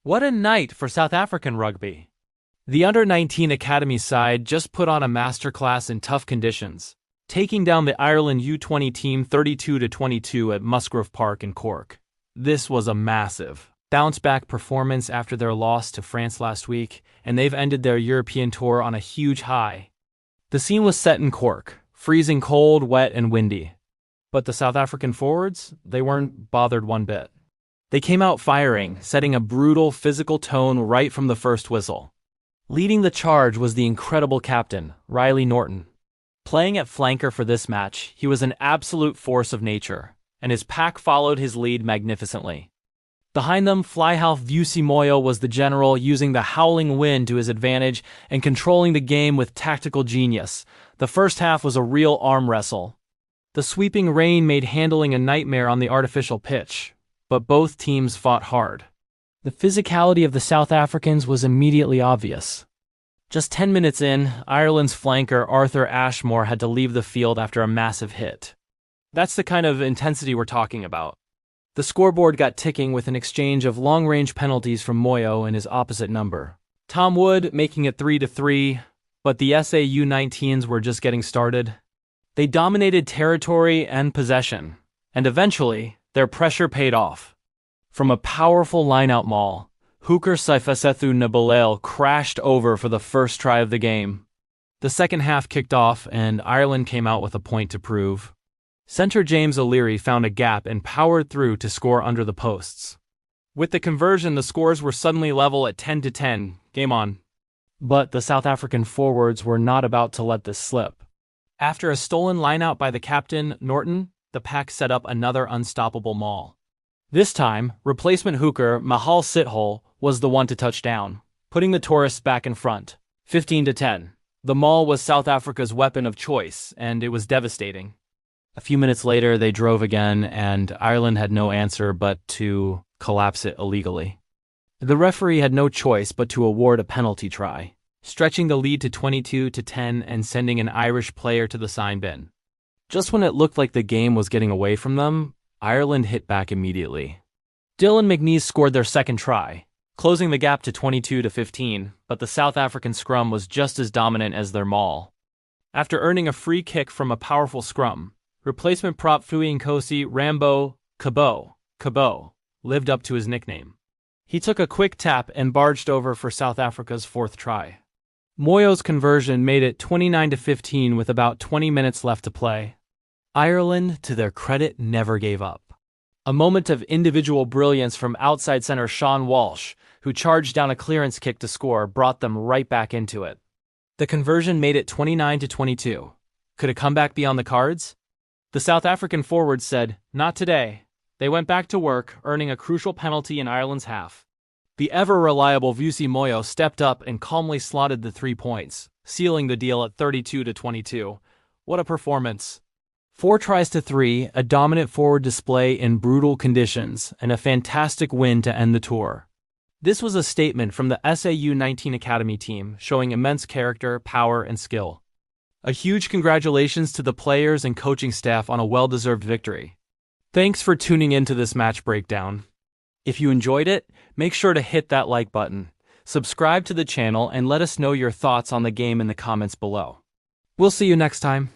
What a night for South African rugby. The Under-19 Academy side just put on a masterclass in tough conditions, taking down the Ireland U20 team 32-22 at Musgrave Park in Cork. This was a massive bounce-back performance after their loss to France last week, and they've ended their European tour on a huge high. The scene was set in Cork, freezing cold, wet, and windy. But the South African forwards, they weren't bothered one bit. They came out firing, setting a brutal, physical tone right from the first whistle. Leading the charge was the incredible captain, Norton. Playing at flanker for this match, he was an absolute force of nature, and his pack followed his lead magnificently. Behind them, flyhalf Vusi Moyo was the general, using the howling wind to his advantage and controlling the game with tactical genius. The first half was a real arm wrestle. The sweeping rain made handling a nightmare on the artificial pitch, but both teams fought hard. The physicality of the South Africans was immediately obvious. Just 10 minutes in, Ireland's flanker Arthur Ashmore had to leave the field after a massive hit. That's the kind of intensity we're talking about. The scoreboard got ticking with an exchange of long-range penalties from Moyo and his opposite number. Tom Wood making it 3-3, but the SA U19s were just getting started. They dominated territory and possession, and eventually, their pressure paid off. From a powerful lineout maul, hooker Siphosethu Mnebelele crashed over for the first try of the game. The second half kicked off, and Ireland came out with a point to prove. Centre James O'Leary found a gap and powered through to score under the posts. With the conversion, the scores were suddenly level at 10-10, game on. But the South African forwards were not about to let this slip. After a stolen lineout by the captain, Norton, the pack set up another unstoppable maul. This time, replacement hooker Mahle Sithole was the one to touch down, putting the tourists back in front, 15-10. The maul was South Africa's weapon of choice, and it was devastating. A few minutes later, they drove again, and Ireland had no answer but to collapse it illegally. The referee had no choice but to award a penalty try, stretching the lead to 22-10 and sending an Irish player to the sign bin. Just when it looked like the game was getting away from them, Ireland hit back immediately. McNeice scored their second try, closing the gap to 22-15, but the South African scrum was just as dominant as their maul. After earning a free kick from a powerful scrum, replacement prop Phiwayinkosi Rambo Kubheka lived up to his nickname. He took a quick tap and barged over for South Africa's fourth try. Moyo's conversion made it 29-15 with about 20 minutes left to play. Ireland, to their credit, never gave up. A moment of individual brilliance from outside center Sean Walsh, who charged down a clearance kick to score, brought them right back into it. The conversion made it 29-22. Could a comeback be on the cards? The South African forwards said, "Not today." They went back to work, earning a crucial penalty in Ireland's half. The ever-reliable Vusi Moyo stepped up and calmly slotted the 3 points, sealing the deal at 32-22. What a performance. 4 tries to 3, a dominant forward display in brutal conditions, and a fantastic win to end the tour. This was a statement from the SA U19 Academy team, showing immense character, power, and skill. A huge congratulations to the players and coaching staff on a well-deserved victory. Thanks for tuning into this match breakdown. If you enjoyed it, make sure to hit that like button, subscribe to the channel, and let us know your thoughts on the game in the comments below. We'll see you next time.